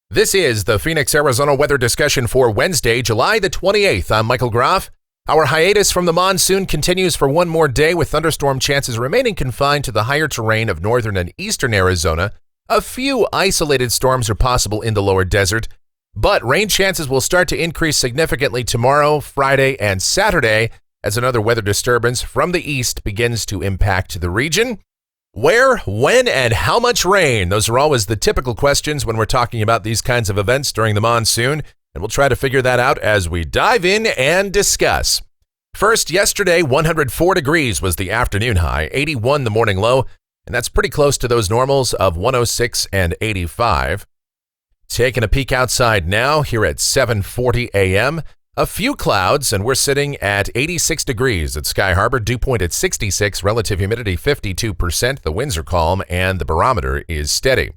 This is the Phoenix, Arizona weather discussion for Wednesday, July the 28th. I'm Michael Groff. Our hiatus from the monsoon continues for one more day with thunderstorm chances remaining confined to the higher terrain of northern and eastern Arizona. A few isolated storms are possible in the lower desert, but rain chances will start to increase significantly tomorrow, Friday, and Saturday as another weather disturbance from the east begins to impact the region. Where, when, and how much rain? Those are always the typical questions when we're talking about these kinds of events during the monsoon, and we'll try to figure that out as we dive in and discuss. First, yesterday, 104 degrees was the afternoon high, 81 the morning low, and that's pretty close to those normals of 106 and 85. Taking a peek outside now, here at 7:40 a.m., a few clouds, and we're sitting at 86 degrees at Sky Harbor, dew point at 66, relative humidity 52%, the winds are calm, and the barometer is steady.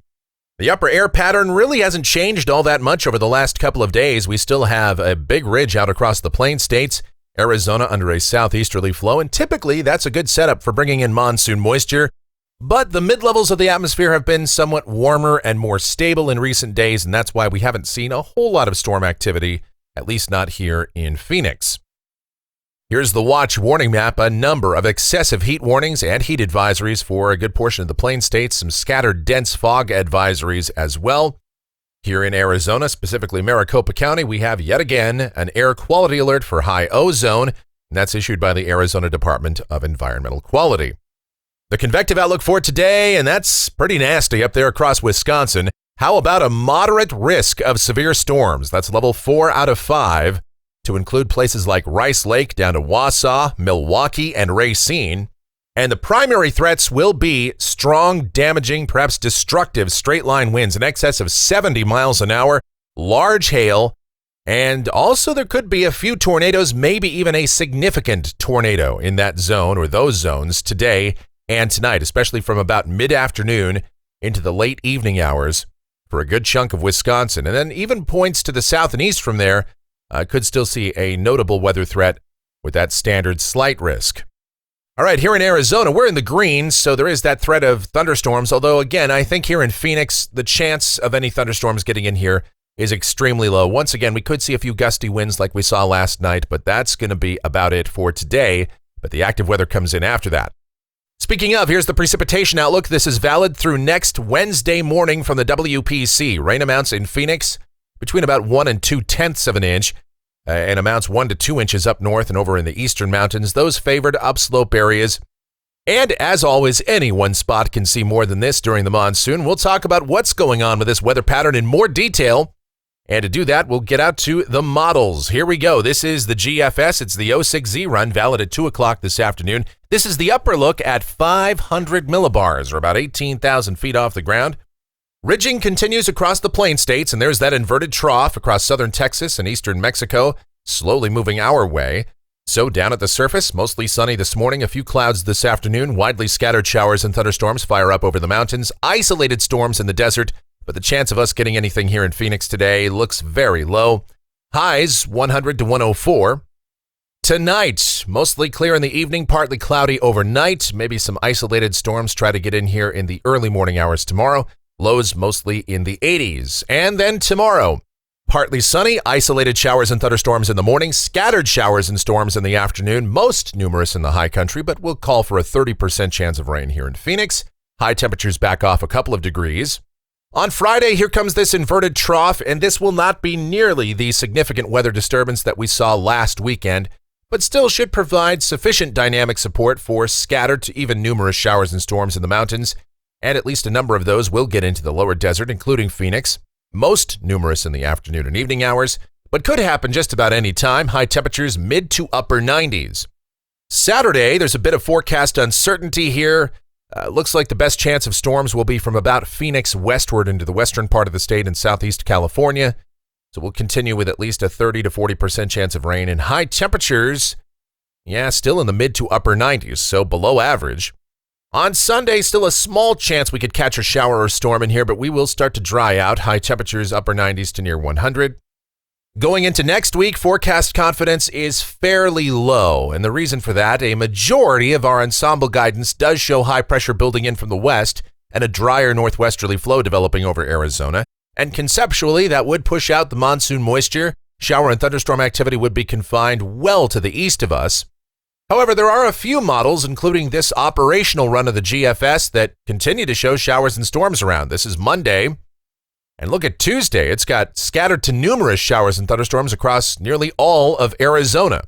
The upper air pattern really hasn't changed all that much over the last couple of days. We still have a big ridge out across the plain states, Arizona under a southeasterly flow, and typically that's a good setup for bringing in monsoon moisture. But the mid-levels of the atmosphere have been somewhat warmer and more stable in recent days, and that's why we haven't seen a whole lot of storm activity, at least not here in Phoenix. Here's the watch warning map, a number of excessive heat warnings and heat advisories for a good portion of the plain states, some scattered dense fog advisories as well. Here in Arizona, specifically Maricopa County, we have yet again an air quality alert for high ozone, and that's issued by the Arizona Department of Environmental Quality. The convective outlook for today, and that's pretty nasty up there across Wisconsin. How about a moderate risk of severe storms? That's level 4 out of 5, to include places like Rice Lake down to Wausau, Milwaukee, and Racine. And the primary threats will be strong, damaging, perhaps destructive straight-line winds in excess of 70 miles an hour, large hail, and also there could be a few tornadoes, maybe even a significant tornado in that zone or those zones today and tonight, especially from about mid-afternoon into the late evening hours for a good chunk of Wisconsin. And then even points to the south and east from there could still see a notable weather threat with that standard slight risk. All right, here in Arizona, we're in the green, so there is that threat of thunderstorms. Although, again, I think here in Phoenix, the chance of any thunderstorms getting in here is extremely low. Once again, we could see a few gusty winds like we saw last night, but that's going to be about it for today. But the active weather comes in after that. Speaking of, here's the precipitation outlook. This is valid through next Wednesday morning from the WPC. Rain amounts in Phoenix between about 1 and 2/10 of an inch, and amounts 1 to 2 inches up north and over in the eastern mountains, those favored upslope areas. And as always, any one spot can see more than this during the monsoon. We'll talk about what's going on with this weather pattern in more detail. And to do that, we'll get out to the models. Here we go. This is the GFS. It's the 06Z run, valid at 2 o'clock this afternoon. This is the upper look at 500 millibars, or about 18,000 feet off the ground. Ridging continues across the plain states, and there's that inverted trough across southern Texas and eastern Mexico, slowly moving our way. So down at the surface, mostly sunny this morning, a few clouds this afternoon, widely scattered showers and thunderstorms fire up over the mountains, isolated storms in the desert, but the chance of us getting anything here in Phoenix today looks very low. Highs 100 to 104. Tonight, mostly clear in the evening, partly cloudy overnight. Maybe some isolated storms try to get in here in the early morning hours tomorrow. Lows mostly in the 80s. And then tomorrow, partly sunny, isolated showers and thunderstorms in the morning, scattered showers and storms in the afternoon, most numerous in the high country, but we'll call for a 30% chance of rain here in Phoenix. High temperatures back off a couple of degrees. On Friday, here comes this inverted trough, and this will not be nearly the significant weather disturbance that we saw last weekend, but still should provide sufficient dynamic support for scattered to even numerous showers and storms in the mountains, and at least a number of those will get into the lower desert, including Phoenix, most numerous in the afternoon and evening hours, but could happen just about any time. High temperatures mid to upper 90s. Saturday, there's a bit of forecast uncertainty here. Looks like the best chance of storms will be from about Phoenix westward into the western part of the state and southeast California. So we'll continue with at least a 30 to 40% chance of rain, and high temperatures, still in the mid to upper 90s, so below average. On Sunday, still a small chance we could catch a shower or storm in here, but we will start to dry out. High temperatures upper 90s to near 100. Going into next week, forecast confidence is fairly low, and the reason for that, a majority of our ensemble guidance does show high pressure building in from the west and a drier northwesterly flow developing over Arizona. And conceptually, that would push out the monsoon moisture. Shower and thunderstorm activity would be confined well to the east of us. However, there are a few models, including this operational run of the GFS, that continue to show showers and storms around. This is Monday. And look at Tuesday. It's got scattered to numerous showers and thunderstorms across nearly all of Arizona.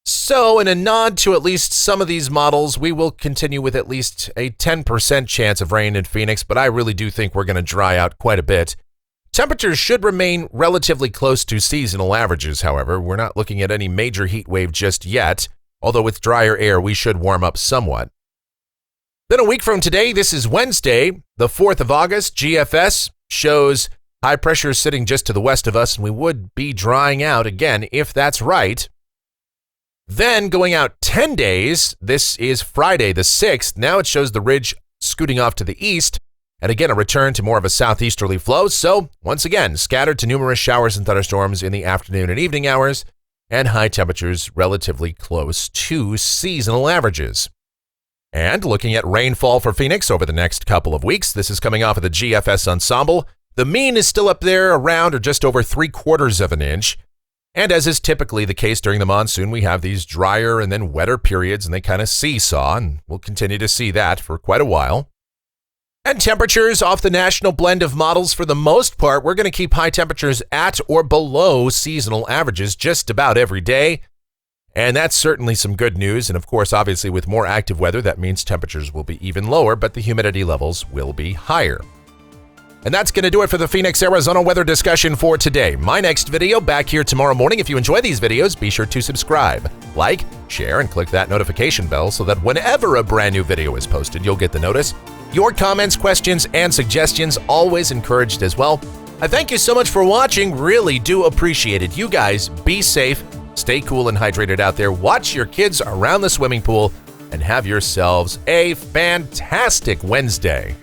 So, in a nod to at least some of these models, we will continue with at least a 10% chance of rain in Phoenix, but I really do think we're going to dry out quite a bit. Temperatures should remain relatively close to seasonal averages, however. We're not looking at any major heat wave just yet. Although with drier air, we should warm up somewhat. Then a week from today, this is Wednesday, the 4th of August, GFS shows high pressure sitting just to the west of us, and we would be drying out again if that's right. Then going out 10 days, this is Friday the 6th. Now it shows the ridge scooting off to the east, and again a return to more of a southeasterly flow. So once again, scattered to numerous showers and thunderstorms in the afternoon and evening hours, and high temperatures relatively close to seasonal averages. And looking at rainfall for Phoenix over the next couple of weeks, this is coming off of the GFS ensemble. The mean is still up there around or just over 3/4 of an inch. And as is typically the case during the monsoon, we have these drier and then wetter periods, and they kind of seesaw, and we'll continue to see that for quite a while. And temperatures off the national blend of models, for the most part, we're going to keep high temperatures at or below seasonal averages just about every day. And that's certainly some good news. And of course, obviously, with more active weather, that means temperatures will be even lower, but the humidity levels will be higher. And that's going to do it for the Phoenix, Arizona weather discussion for today. My next video back here tomorrow morning. If you enjoy these videos, be sure to subscribe, like, share, and click that notification bell so that whenever a brand new video is posted, you'll get the notice. Your comments, questions, and suggestions always encouraged as well. I thank you so much for watching. Really do appreciate it. You guys be safe, stay cool and hydrated out there. Watch your kids around the swimming pool and have yourselves a fantastic Wednesday.